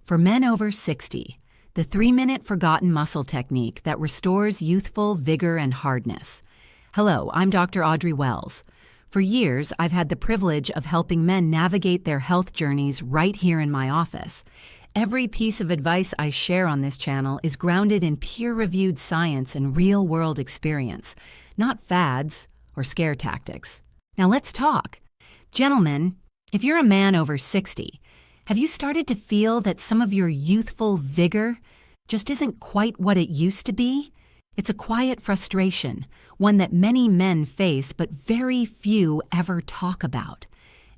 For men over 60, the 3-minute forgotten muscle technique that restores youthful vigor and hardness. Hello, I'm Dr. Audrey Wells. For years, I've had the privilege of helping men navigate their health journeys right here in my office. Every piece of advice I share on this channel is grounded in peer-reviewed science and real-world experience, not fads or scare tactics. Now let's talk. Gentlemen, if you're a man over 60, have you started to feel that some of your youthful vigor just isn't quite what it used to be? It's a quiet frustration, one that many men face but very few ever talk about.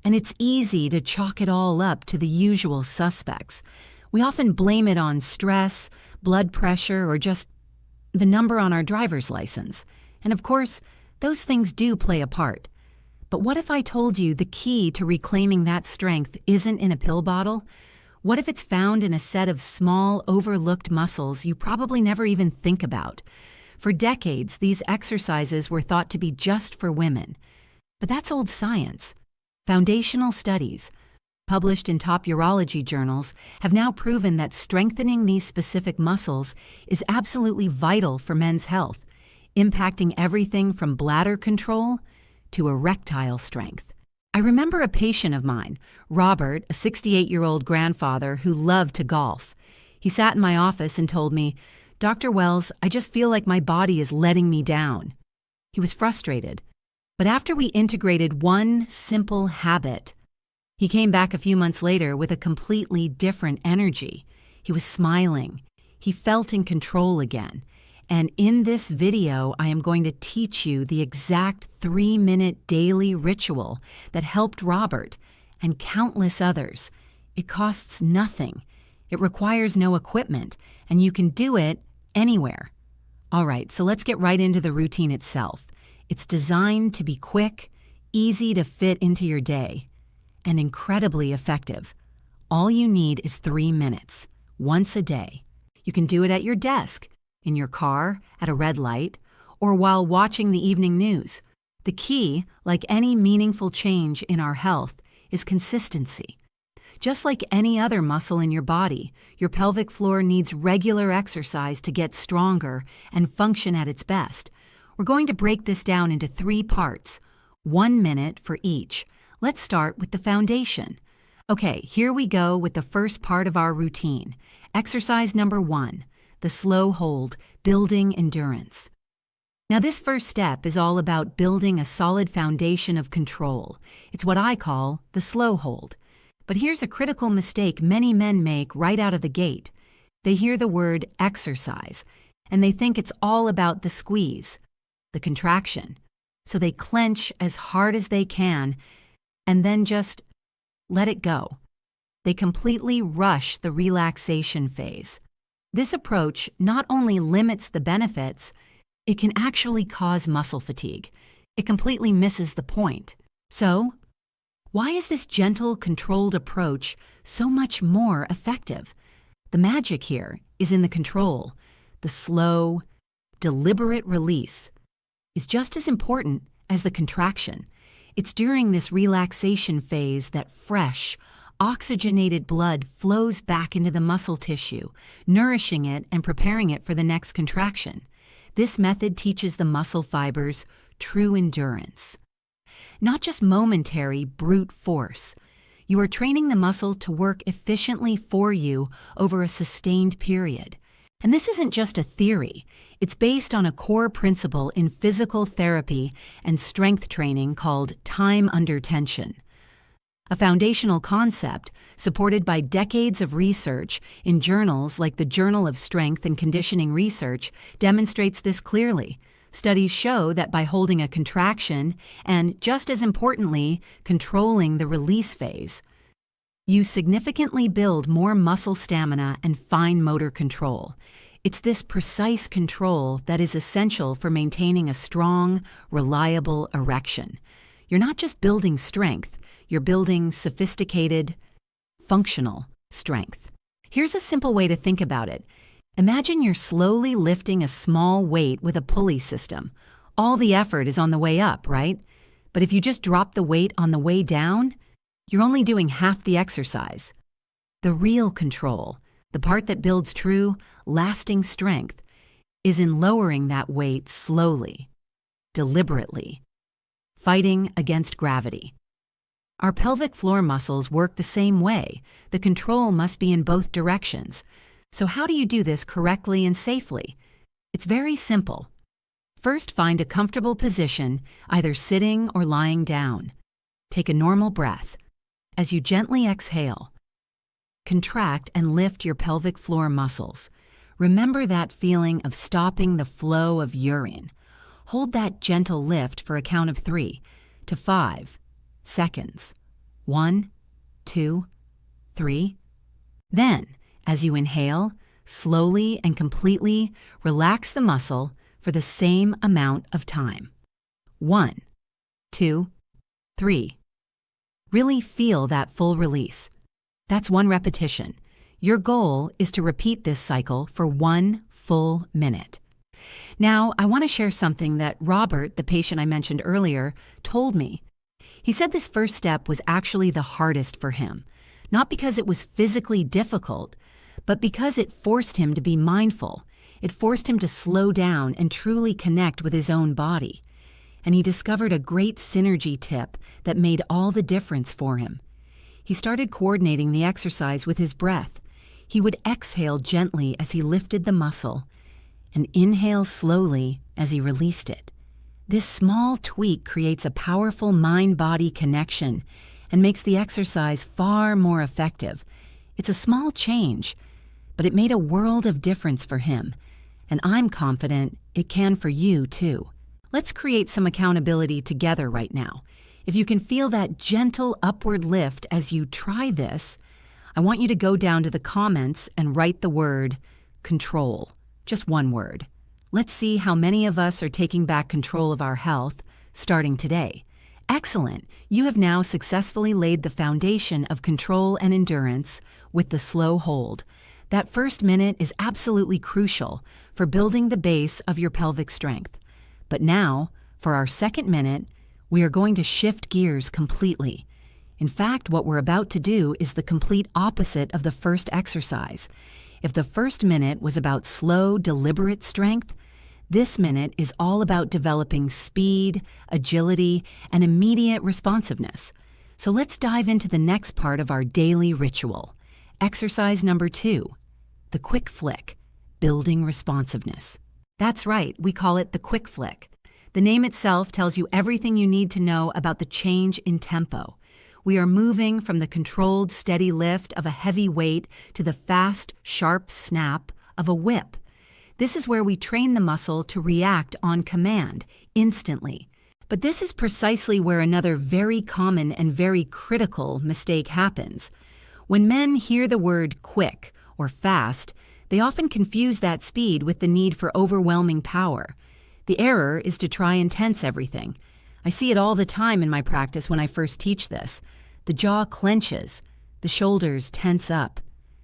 And it's easy to chalk it all up to the usual suspects. We often blame it on stress, blood pressure, or just the number on our driver's license. And of course, those things do play a part. But what if I told you the key to reclaiming that strength isn't in a pill bottle? What if it's found in a set of small, overlooked muscles you probably never even think about? For decades, these exercises were thought to be just for women. But that's old science. Foundational studies, published in top urology journals, have now proven that strengthening these specific muscles is absolutely vital for men's health, impacting everything from bladder control to erectile strength. I remember a patient of mine, Robert, a 68-year-old grandfather who loved to golf. He sat in my office and told me, "Dr. Wells, I just feel like my body is letting me down." He was frustrated. But after we integrated one simple habit, he came back a few months later with a completely different energy. He was smiling. He felt in control again. And in this video, I am going to teach you the exact 3-minute daily ritual that helped Robert and countless others. It costs nothing. It requires no equipment, and you can do it anywhere. All right, so let's get right into the routine itself. It's designed to be quick, easy to fit into your day, and incredibly effective. All you need is 3 minutes, once a day. You can do it at your desk, in your car, at a red light, or while watching the evening news. The key, like any meaningful change in our health, is consistency. Just like any other muscle in your body, your pelvic floor needs regular exercise to get stronger and function at its best. We're going to break this down into 3 parts, 1 minute for each. Let's start with the foundation. Okay, here we go with the first part of our routine. Exercise number 1. The slow hold, building endurance. Now this first step is all about building a solid foundation of control. It's what I call the slow hold. But here's a critical mistake many men make right out of the gate. They hear the word exercise, and they think it's all about the squeeze, the contraction. So they clench as hard as they can, and then just let it go. They completely rush the relaxation phase. This approach not only limits the benefits, it can actually cause muscle fatigue. It completely misses the point. So, why is this gentle, controlled approach so much more effective? The magic here is in the control. The slow, deliberate release is just as important as the contraction. It's during this relaxation phase that fresh, oxygenated blood flows back into the muscle tissue, nourishing it and preparing it for the next contraction. This method teaches the muscle fibers true endurance. Not just momentary brute force. You are training the muscle to work efficiently for you over a sustained period. And this isn't just a theory. It's based on a core principle in physical therapy and strength training called time under tension. A foundational concept supported by decades of research in journals like the Journal of Strength and Conditioning Research demonstrates this clearly. Studies show that by holding a contraction and, just as importantly, controlling the release phase, you significantly build more muscle stamina and fine motor control. It's this precise control that is essential for maintaining a strong, reliable erection. You're not just building strength, you're building sophisticated, functional strength. Here's a simple way to think about it. Imagine you're slowly lifting a small weight with a pulley system. All the effort is on the way up, right? But if you just drop the weight on the way down, you're only doing half the exercise. The real control, the part that builds true, lasting strength, is in lowering that weight slowly, deliberately, fighting against gravity. Our pelvic floor muscles work the same way. The control must be in both directions. So how do you do this correctly and safely? It's very simple. First, find a comfortable position, either sitting or lying down. Take a normal breath. As you gently exhale, contract and lift your pelvic floor muscles. Remember that feeling of stopping the flow of urine. Hold that gentle lift for a count of 3 to 5 seconds. 1, 2, 3. Then, as you inhale, slowly and completely relax the muscle for the same amount of time. 1, 2, 3. Really feel that full release. That's 1 repetition. Your goal is to repeat this cycle for 1 full minute. Now, I want to share something that Robert, the patient I mentioned earlier, told me. He said this first step was actually the hardest for him, not because it was physically difficult, but because it forced him to be mindful. It forced him to slow down and truly connect with his own body. And he discovered a great synergy tip that made all the difference for him. He started coordinating the exercise with his breath. He would exhale gently as he lifted the muscle and inhale slowly as he released it. This small tweak creates a powerful mind-body connection and makes the exercise far more effective. It's a small change, but it made a world of difference for him, and I'm confident it can for you too. Let's create some accountability together right now. If you can feel that gentle upward lift as you try this, I want you to go down to the comments and write the word control, just 1 word. Let's see how many of us are taking back control of our health starting today. Excellent! You have now successfully laid the foundation of control and endurance with the slow hold. That first minute is absolutely crucial for building the base of your pelvic strength. But now, for our second minute, we are going to shift gears completely. In fact, what we're about to do is the complete opposite of the first exercise. If the first minute was about slow, deliberate strength, this minute is all about developing speed, agility, and immediate responsiveness. So let's dive into the next part of our daily ritual. Exercise number 2, the quick flick, building responsiveness. That's right, we call it the quick flick. The name itself tells you everything you need to know about the change in tempo. We are moving from the controlled, steady lift of a heavy weight to the fast, sharp snap of a whip. This is where we train the muscle to react on command, instantly. But this is precisely where another very common and very critical mistake happens. When men hear the word quick or fast, they often confuse that speed with the need for overwhelming power. The error is to try and tense everything. I see it all the time in my practice when I first teach this. The jaw clenches, the shoulders tense up,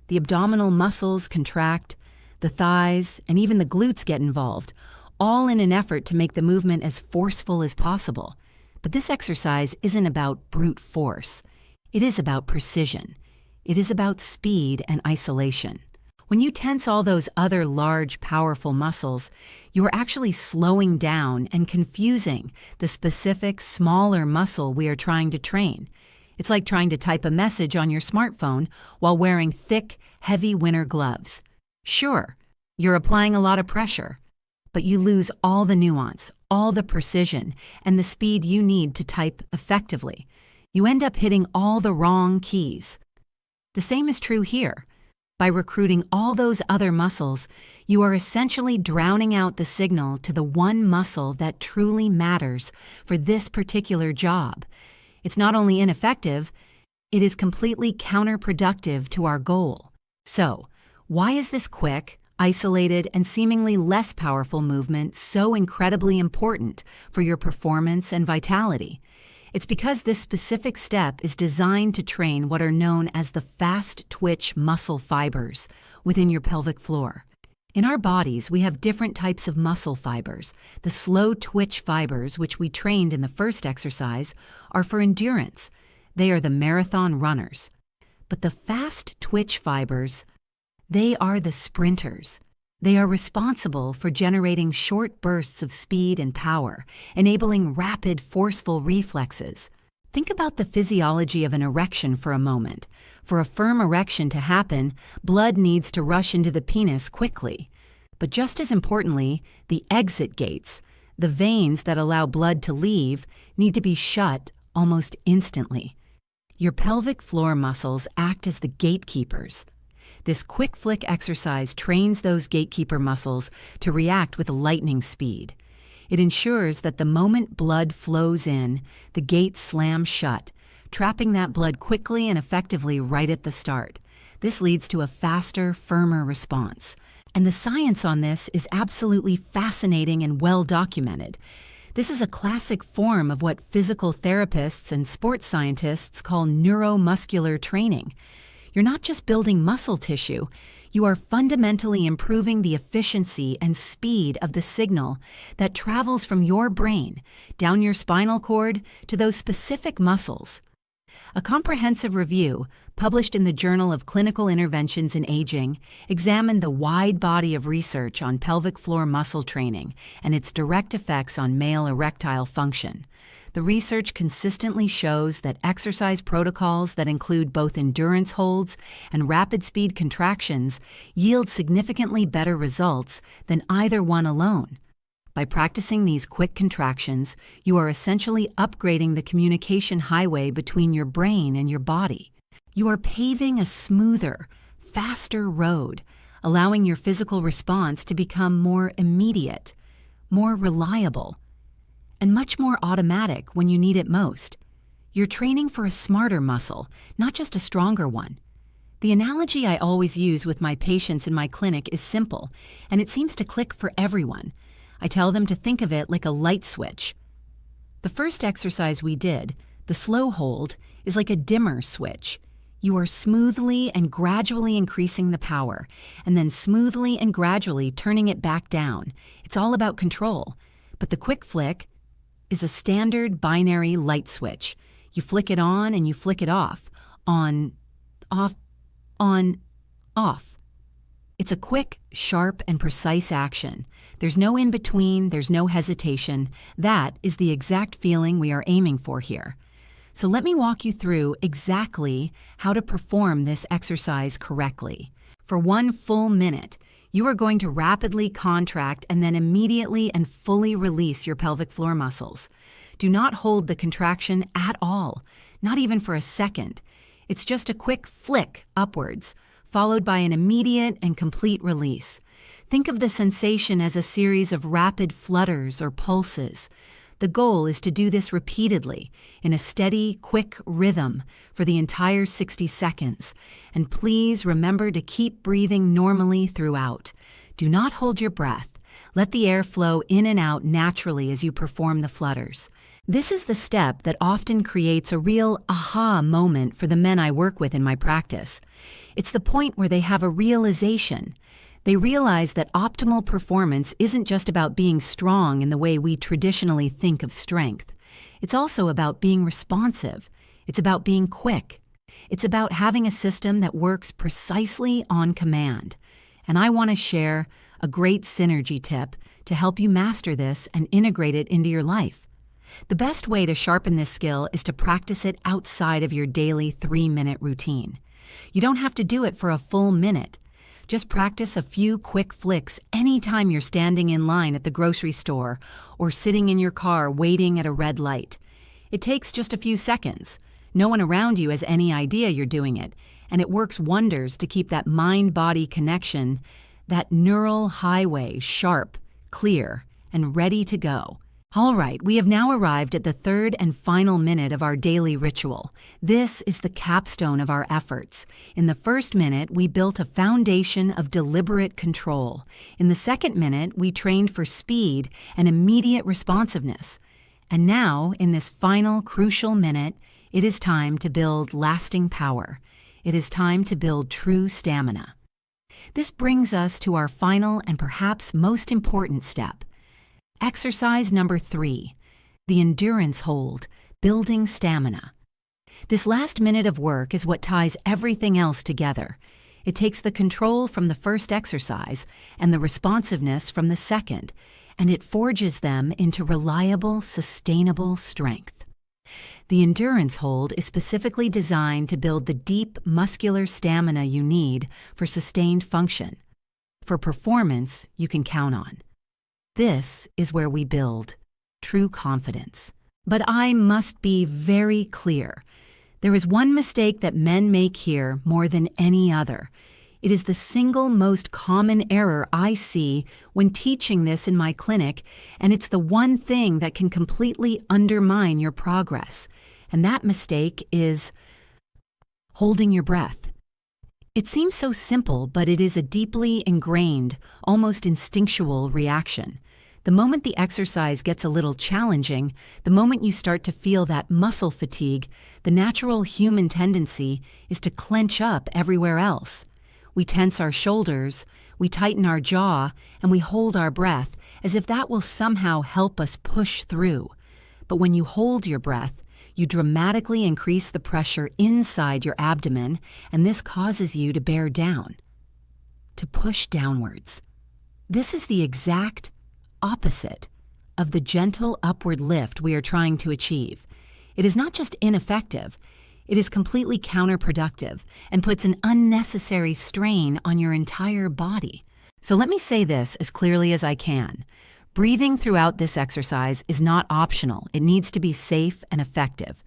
the abdominal muscles contract, the thighs and even the glutes get involved, all in an effort to make the movement as forceful as possible. But this exercise isn't about brute force. It is about precision. It is about speed and isolation. When you tense all those other large, powerful muscles, you are actually slowing down and confusing the specific, smaller muscle we are trying to train. It's like trying to type a message on your smartphone while wearing thick, heavy winter gloves. Sure, you're applying a lot of pressure, but you lose all the nuance, all the precision, and the speed you need to type effectively. You end up hitting all the wrong keys. The same is true here. By recruiting all those other muscles, you are essentially drowning out the signal to the one muscle that truly matters for this particular job. It's not only ineffective, it is completely counterproductive to our goal. So, why is this quick, isolated, and seemingly less powerful movement so incredibly important for your performance and vitality? It's because this specific step is designed to train what are known as the fast twitch muscle fibers within your pelvic floor. In our bodies, we have different types of muscle fibers. The slow twitch fibers, which we trained in the first exercise, are for endurance. They are the marathon runners. But the fast twitch fibers, they are the sprinters. They are responsible for generating short bursts of speed and power, enabling rapid, forceful reflexes. Think about the physiology of an erection for a moment. For a firm erection to happen, blood needs to rush into the penis quickly. But just as importantly, the exit gates, the veins that allow blood to leave, need to be shut almost instantly. Your pelvic floor muscles act as the gatekeepers. This quick flick exercise trains those gatekeeper muscles to react with lightning speed. It ensures that the moment blood flows in, the gates slam shut, trapping that blood quickly and effectively right at the start. This leads to a faster, firmer response. And the science on this is absolutely fascinating and well documented. This is a classic form of what physical therapists and sports scientists call neuromuscular training. You're not just building muscle tissue, you are fundamentally improving the efficiency and speed of the signal that travels from your brain down your spinal cord to those specific muscles. A comprehensive review, published in the Journal of Clinical Interventions in Aging, examined the wide body of research on pelvic floor muscle training and its direct effects on male erectile function. The research consistently shows that exercise protocols that include both endurance holds and rapid speed contractions yield significantly better results than either one alone. By practicing these quick contractions, you are essentially upgrading the communication highway between your brain and your body. You are paving a smoother, faster road, allowing your physical response to become more immediate, more reliable, and much more automatic when you need it most. You're training for a smarter muscle, not just a stronger one. The analogy I always use with my patients in my clinic is simple, and it seems to click for everyone. I tell them to think of it like a light switch. The first exercise we did, the slow hold, is like a dimmer switch. You are smoothly and gradually increasing the power, and then smoothly and gradually turning it back down. It's all about control. But the quick flick is a standard binary light switch. You flick it on and you flick it off. On, off, on, off. It's a quick, sharp, and precise action. There's no in-between, there's no hesitation. That is the exact feeling we are aiming for here. So let me walk you through exactly how to perform this exercise correctly. For 1 full minute, you are going to rapidly contract and then immediately and fully release your pelvic floor muscles. Do not hold the contraction at all, not even for a second. It's just a quick flick upwards, followed by an immediate and complete release. Think of the sensation as a series of rapid flutters or pulses. The goal is to do this repeatedly, in a steady, quick rhythm for the entire 60 seconds. And please remember to keep breathing normally throughout. Do not hold your breath. Let the air flow in and out naturally as you perform the flutters. This is the step that often creates a real aha moment for the men I work with in my practice. It's the point where they have a realization. They realize that optimal performance isn't just about being strong in the way we traditionally think of strength. It's also about being responsive. It's about being quick. It's about having a system that works precisely on command. And I want to share a great synergy tip to help you master this and integrate it into your life. The best way to sharpen this skill is to practice it outside of your daily 3-minute routine. You don't have to do it for a full minute. Just practice a few quick flicks anytime you're standing in line at the grocery store or sitting in your car waiting at a red light. It takes just a few seconds. No one around you has any idea you're doing it, and it works wonders to keep that mind-body connection, that neural highway sharp, clear, and ready to go. All right, we have now arrived at the 3rd and final minute of our daily ritual. This is the capstone of our efforts. In the first minute, we built a foundation of deliberate control. In the second minute, we trained for speed and immediate responsiveness. And now, in this final crucial minute, it is time to build lasting power. It is time to build true stamina. This brings us to our final and perhaps most important step. Exercise number 3, the endurance hold, building stamina. This last minute of work is what ties everything else together. It takes the control from the first exercise and the responsiveness from the second, and it forges them into reliable, sustainable strength. The endurance hold is specifically designed to build the deep muscular stamina you need for sustained function, for performance you can count on. This is where we build true confidence. But I must be very clear. There is one mistake that men make here more than any other. It is the single most common error I see when teaching this in my clinic, and it's the one thing that can completely undermine your progress. And that mistake is holding your breath. It seems so simple, but it is a deeply ingrained, almost instinctual reaction. The moment the exercise gets a little challenging, the moment you start to feel that muscle fatigue, the natural human tendency is to clench up everywhere else. We tense our shoulders, we tighten our jaw, and we hold our breath as if that will somehow help us push through. But when you hold your breath, you dramatically increase the pressure inside your abdomen, and this causes you to bear down, to push downwards. This is the exact opposite of the gentle upward lift we are trying to achieve. It is not just ineffective, it is completely counterproductive and puts an unnecessary strain on your entire body. So let me say this as clearly as I can. Breathing throughout this exercise is not optional. It needs to be safe and effective.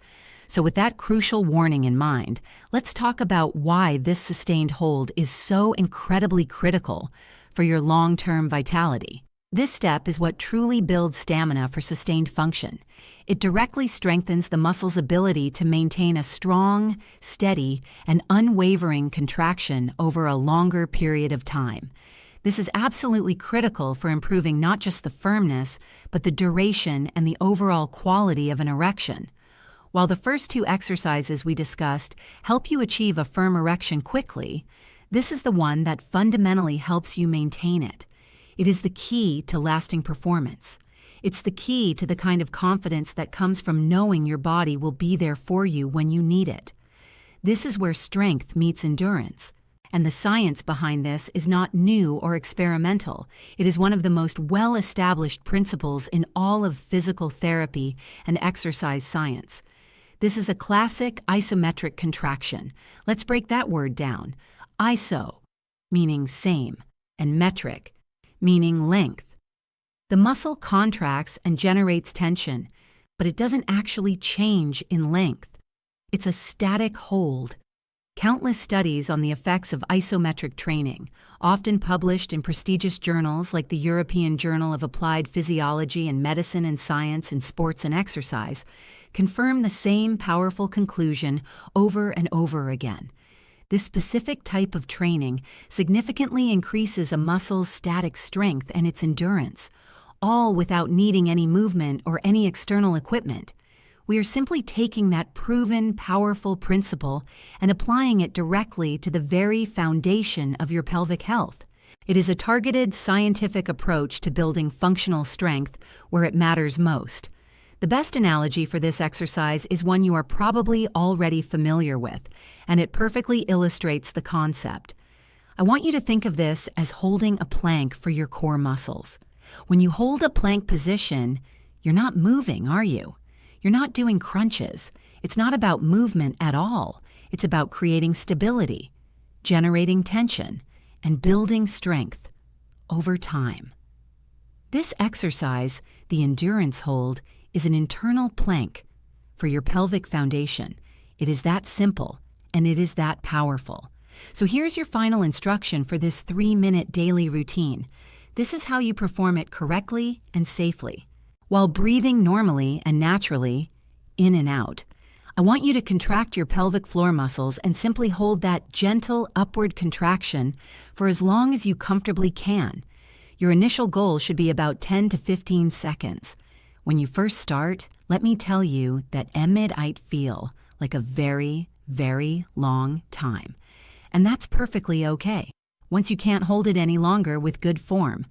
So with that crucial warning in mind, let's talk about why this sustained hold is so incredibly critical for your long-term vitality. This step is what truly builds stamina for sustained function. It directly strengthens the muscle's ability to maintain a strong, steady, and unwavering contraction over a longer period of time. This is absolutely critical for improving not just the firmness, but the duration and the overall quality of an erection. While the first two exercises we discussed help you achieve a firm erection quickly, this is the one that fundamentally helps you maintain it. It is the key to lasting performance. It's the key to the kind of confidence that comes from knowing your body will be there for you when you need it. This is where strength meets endurance. And the science behind this is not new or experimental. It is one of the most well-established principles in all of physical therapy and exercise science. This is a classic isometric contraction. Let's break that word down. Iso, meaning same, and metric, meaning length. The muscle contracts and generates tension, but it doesn't actually change in length. It's a static hold. Countless studies on the effects of isometric training, often published in prestigious journals like the European Journal of Applied Physiology and Medicine and Science in Sports and Exercise, confirm the same powerful conclusion over and over again. This specific type of training significantly increases a muscle's static strength and its endurance, all without needing any movement or any external equipment. We are simply taking that proven, powerful principle and applying it directly to the very foundation of your pelvic health. It is a targeted, scientific approach to building functional strength where it matters most. The best analogy for this exercise is one you are probably already familiar with, and it perfectly illustrates the concept. I want you to think of this as holding a plank for your core muscles. When you hold a plank position, you're not moving, are you? You're not doing crunches. It's not about movement at all. It's about creating stability, generating tension, and building strength over time. This exercise, the endurance hold, is an internal plank for your pelvic foundation. It is that simple, and it is that powerful. So here's your final instruction for this 3-minute daily routine. This is how you perform it correctly and safely. While breathing normally and naturally, in and out, I want you to contract your pelvic floor muscles and simply hold that gentle upward contraction for as long as you comfortably can. Your initial goal should be about 10 to 15 seconds. When you first start, let me tell you that it might feel like a very, very long time. And that's perfectly okay. Once you can't hold it any longer with good form,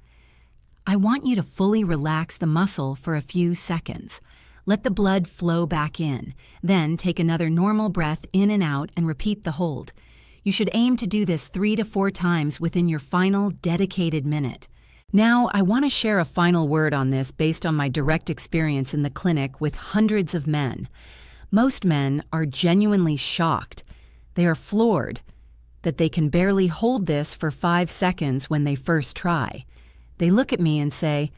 I want you to fully relax the muscle for a few seconds. Let the blood flow back in. Then take another normal breath in and out and repeat the hold. You should aim to do this 3 to 4 times within your final dedicated minute. Now, I want to share a final word on this based on my direct experience in the clinic with hundreds of men. Most men are genuinely shocked. They are floored that they can barely hold this for 5 seconds when they first try. They look at me and say,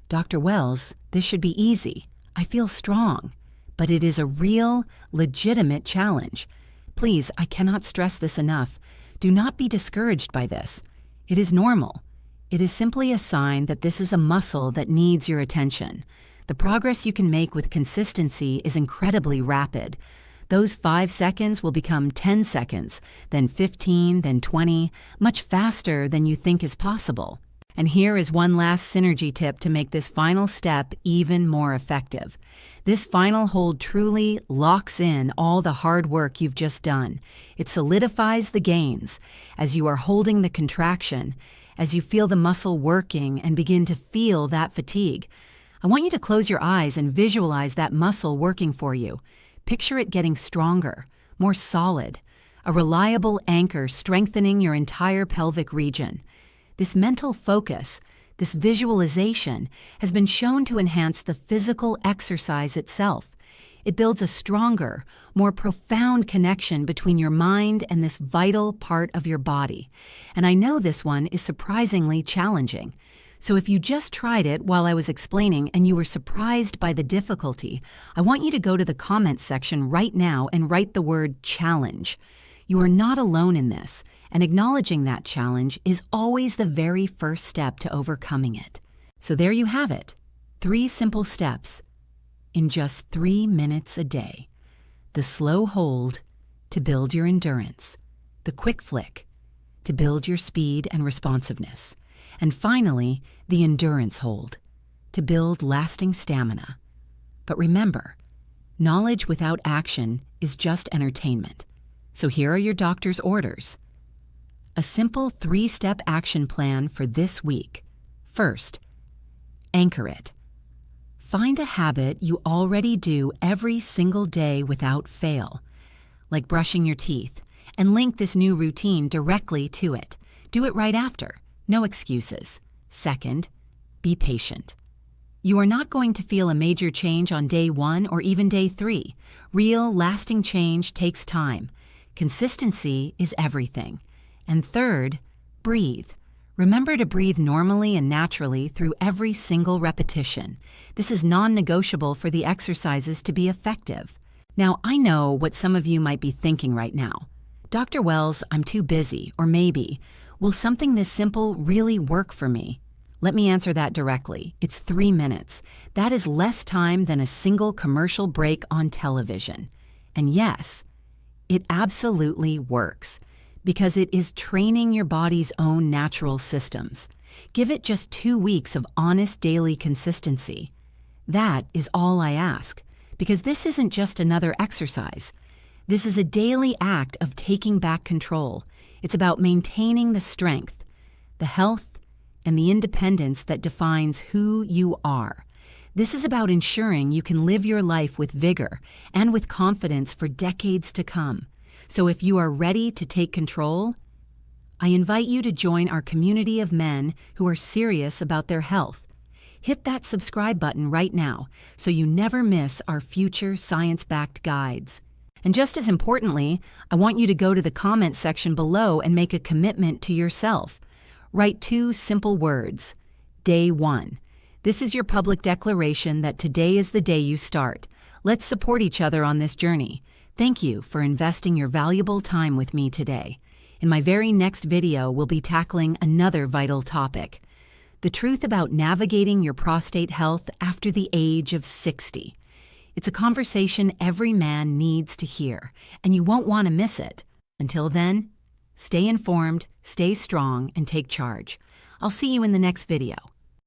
"Dr. Wells, this should be easy. I feel strong." But it is a real, legitimate challenge. Please, I cannot stress this enough. Do not be discouraged by this. It is normal. It is simply a sign that this is a muscle that needs your attention. The progress you can make with consistency is incredibly rapid. Those 5 seconds will become 10 seconds, then 15, then 20, much faster than you think is possible. And here is one last synergy tip to make this final step even more effective. This final hold truly locks in all the hard work you've just done. It solidifies the gains. As you are holding the contraction, as you feel the muscle working and begin to feel that fatigue, I want you to close your eyes and visualize that muscle working for you. Picture it getting stronger, more solid, a reliable anchor strengthening your entire pelvic region. This mental focus, this visualization, has been shown to enhance the physical exercise itself. It builds a stronger, more profound connection between your mind and this vital part of your body. And I know this one is surprisingly challenging. So if you just tried it while I was explaining and you were surprised by the difficulty, I want you to go to the comments section right now and write the word challenge. You are not alone in this, and acknowledging that challenge is always the very first step to overcoming it. So there you have it, 3 simple steps in just 3 minutes a day. The slow hold to build your endurance, the quick flick to build your speed and responsiveness, and finally, the endurance hold to build lasting stamina. But remember, knowledge without action is just entertainment. So here are your doctor's orders. A simple 3-step action plan for this week. First, anchor it. Find a habit you already do every single day without fail, like brushing your teeth, and link this new routine directly to it. Do it right after. No excuses. Second, be patient. You are not going to feel a major change on day 1 or even day 3. Real, lasting change takes time. Consistency is everything. And third, breathe. Remember to breathe normally and naturally through every single repetition. This is non-negotiable for the exercises to be effective. Now, I know what some of you might be thinking right now. Dr. Wells, I'm too busy, or maybe, will something this simple really work for me? Let me answer that directly. It's 3 minutes. That is less time than a single commercial break on television. And yes, it absolutely works, because it is training your body's own natural systems. Give it just 2 weeks of honest daily consistency. That is all I ask, because this isn't just another exercise. This is a daily act of taking back control. It's about maintaining the strength, the health, and the independence that defines who you are. This is about ensuring you can live your life with vigor and with confidence for decades to come. So if you are ready to take control, I invite you to join our community of men who are serious about their health. Hit that subscribe button right now so you never miss our future science-backed guides. And just as importantly, I want you to go to the comment section below and make a commitment to yourself. Write 2 simple words. Day 1. This is your public declaration that today is the day you start. Let's support each other on this journey. Thank you for investing your valuable time with me today. In my very next video, we'll be tackling another vital topic: the truth about navigating your prostate health after the age of 60. It's a conversation every man needs to hear, and you won't want to miss it. Until then, stay informed, stay strong, and take charge. I'll see you in the next video.